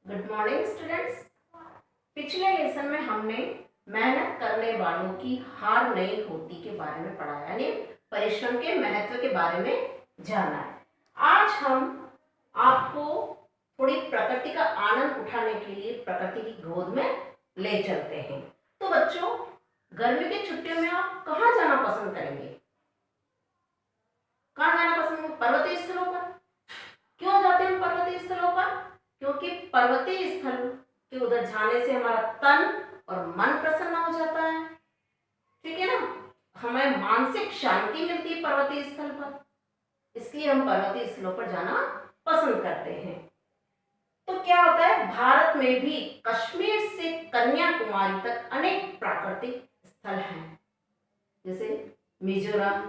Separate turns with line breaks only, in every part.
Good morning students. पिछले lesson में हमने मेहनत करने वालों की हार नहीं होती के बारे में पढ़ा, यानी परिश्रम के महत्व के बारे में जाना है। आज हम आपको थोड़ी प्रकृति का आनंद उठाने के लिए प्रकृति की गोद में ले चलते हैं। तो बच्चों, गर्मी की छुट्टियों में आप कहाँ जाना पसंद करेंगे? कहाँ जाना पसंद? पर्वतीय स्थलों पर। क्यों जाते हैं पर्वतीय स्थलों पर? क्योंकि पर्वतीय स्थल के उधर जाने से हमारा तन और मन प्रसन्न हो जाता है, ठीक है ना। हमें मानसिक शांति मिलती है पर्वतीय स्थल पर, इसलिए हम पर्वतीय स्थलों पर जाना पसंद करते हैं। तो क्या होता है, भारत में भी कश्मीर से कन्याकुमारी तक अनेक प्राकृतिक स्थल हैं, जैसे मिजोरम,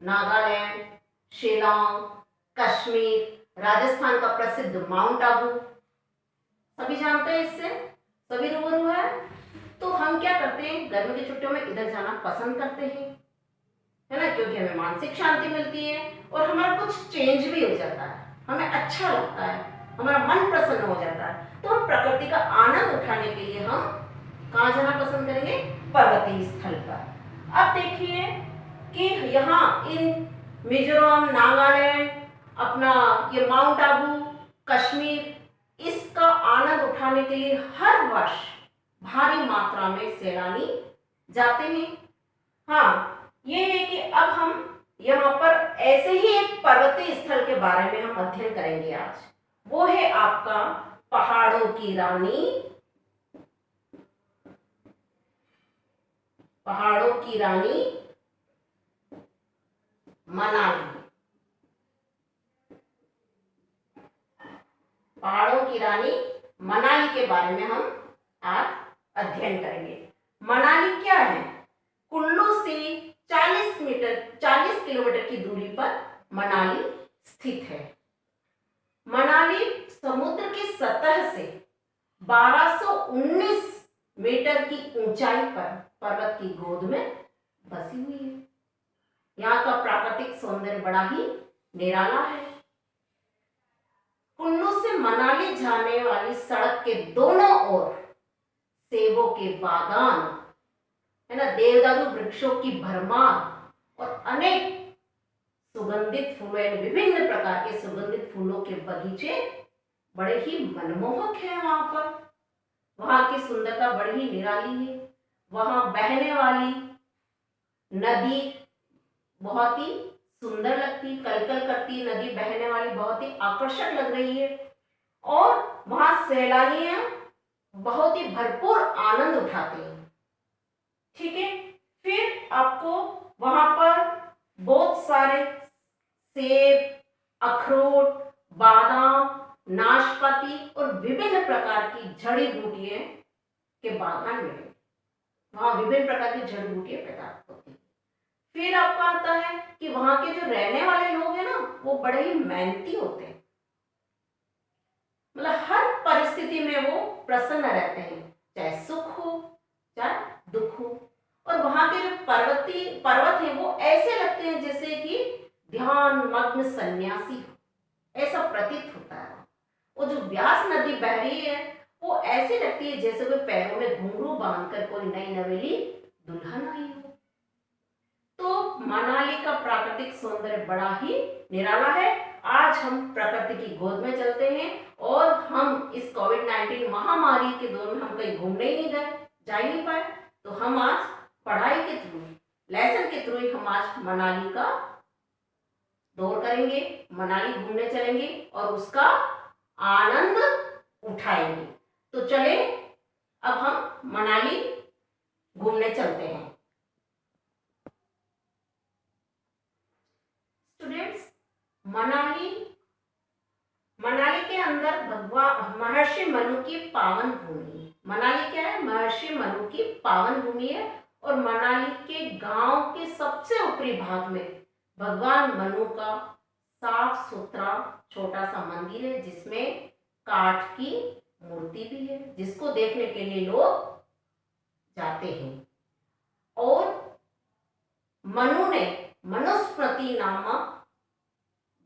नागालैंड, शिलांग, कश्मीर, राजस्थान का प्रसिद्ध माउंट आबू, सभी जानते हैं, इससे सभी रूबरू है। तो हम क्या करते हैं, गर्मी की छुट्टियों में इधर जाना पसंद करते हैं, है ना, क्योंकि हमें मानसिक शांति मिलती है और हमारा कुछ चेंज भी हो जाता है, हमें अच्छा लगता है, हमारा मन प्रसन्न हो जाता है। तो हम प्रकृति का आनंद उठाने के लिए हम कहाँ जाना पसंद करेंगे? पर्वतीय स्थल पर। अब देखिए कि यहाँ इन मिजोरम, नागालैंड, अपना ये माउंट आबू, कश्मीर, इसका आनंद उठाने के लिए हर वर्ष भारी मात्रा में सैलानी जाते हैं। हाँ, ये है कि अब हम यहाँ पर ऐसे ही एक पर्वतीय स्थल के बारे में हम अध्ययन करेंगे आज। वो है आपका पहाड़ों की रानी, पहाड़ों की रानी मनाली। पहाड़ों की रानी मनाली के बारे में हम आज अध्ययन करेंगे। मनाली क्या है? कुल्लू से 40 किलोमीटर की दूरी पर मनाली स्थित है। मनाली समुद्र की सतह से 1219 मीटर की ऊंचाई पर पर्वत की गोद में बसी हुई है। यहाँ का प्राकृतिक सौंदर्य बड़ा ही निराला है। कुल्लू से मनाली जाने वाली सड़क के दोनों ओर सेबों के बागान, है ना, देवदारू वृक्षों की भरमार और अनेक सुगंधित फूलों, विभिन्न प्रकार के सुगंधित फूलों के बगीचे बड़े ही मनमोहक हैं। वहां पर वहां की सुंदरता बड़ी ही निराली है। वहां बहने वाली नदी बहुत ही सुंदर लगती, कलकल करती नदी बहने वाली बहुत ही आकर्षक लग रही है और वहां सैलानियां बहुत ही भरपूर आनंद उठाते हैं, ठीक है। फिर आपको वहां पर बहुत सारे सेब, अखरोट, बादाम, नाशपाती और विभिन्न प्रकार की जड़ी बूटियां के बागान मिले। वहां विभिन्न प्रकार की जड़ी बूटियां पैदा होती हैं। फिर आपको आता है कि वहां के जो रहने वाले लोग हैं ना, वो बड़े ही मेहनती होते हैं, मतलब हर परिस्थिति में वो प्रसन्न रहते हैं, चाहे सुख हो चाहे दुख हो। और वहां के जो पर्वत हैं वो ऐसे लगते हैं जैसे कि ध्यान मग्न सन्यासी हो, ऐसा प्रतीत होता है। वो जो व्यास नदी बह रही है वो ऐसे लगती है जैसे कोई पैरों में घुंघरू बांधकर कोई नई नवेली दुल्हन आई हो। तो मनाली का प्राकृतिक सौंदर्य बड़ा ही निराला है। आज हम प्रकृति की गोद में चलते हैं और हम इस कोविड-19 महामारी के दौर में हम कहीं घूमने ही नहीं गए, जा ही नहीं पाए, तो हम आज पढ़ाई के थ्रू, लेसन के थ्रू हम आज मनाली का दौर करेंगे, मनाली घूमने चलेंगे और उसका आनंद उठाएंगे। तो चले अब हम मनाली घूमने चलते हैं। स्टूडेंट्स, मनाली के अंदर भगवान महर्षि मनु की पावन भूमि। मनाली क्या है? महर्षि मनु की पावन भूमि है। और मनाली के गांव के सबसे ऊपरी भाग में भगवान मनु का साफ सुथरा छोटा सा मंदिर है, जिसमें काठ की मूर्ति भी है, जिसको देखने के लिए लोग जाते हैं। और मनु ने मनुस्मृति नामक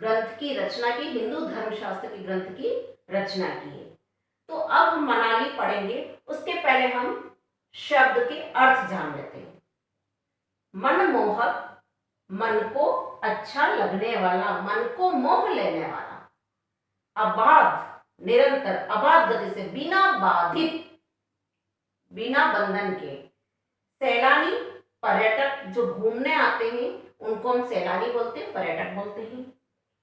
ग्रंथ की रचना की, हिंदू धर्मशास्त्र के ग्रंथ की रचना की है। तो अब हम मनाली पढ़ेंगे, उसके पहले हम शब्द के अर्थ जान लेते हैं। मनमोहक, मन को अच्छा लगने वाला, मन को मोह लेने वाला। अबाध, निरंतर, अबाध गति से, बिना बाधित, बिना बंधन के। सैलानी, पर्यटक जो घूमने आते हैं उनको हम सैलानी बोलते हैं, पर्यटक बोलते हैं।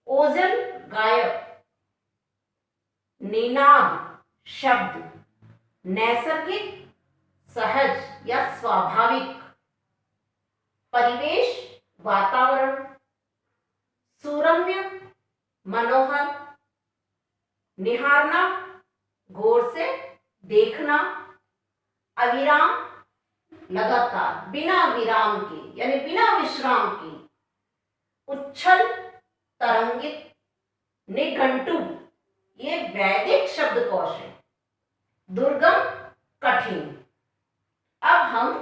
ओझल, गायक। निनाद, शब्द। नैसर्गिक, सहज या स्वाभाविक। परिवेश, वातावरण। सुरम्य, मनोहर। निहारना, गौर से देखना। अविराम, लगातार, बिना विराम के यानी बिना विश्राम के। उच्छल, तरंगित। निघंटु, ये वैदिक शब्दकोश है। दुर्गम, कठिन। अब हम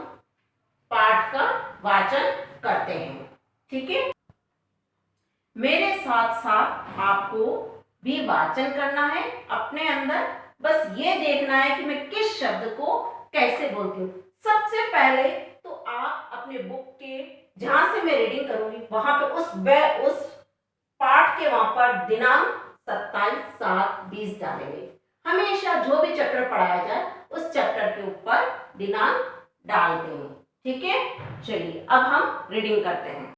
पाठ का वाचन करते हैं, ठीक है। मेरे साथ साथ आपको भी वाचन करना है अपने अंदर। बस ये देखना है कि मैं किस शब्द को कैसे बोलती हूँ। सबसे पहले तो आप अपने बुक के जहां से मैं रीडिंग करूंगी वहां पे उस पाठ के वहां पर दिनांक 27/7/20 डालेंगे। हमेशा जो भी चैप्टर पढ़ाया जाए उस चैप्टर के ऊपर दिनांक डालते हैं, ठीक है। चलिए अब हम रीडिंग करते हैं।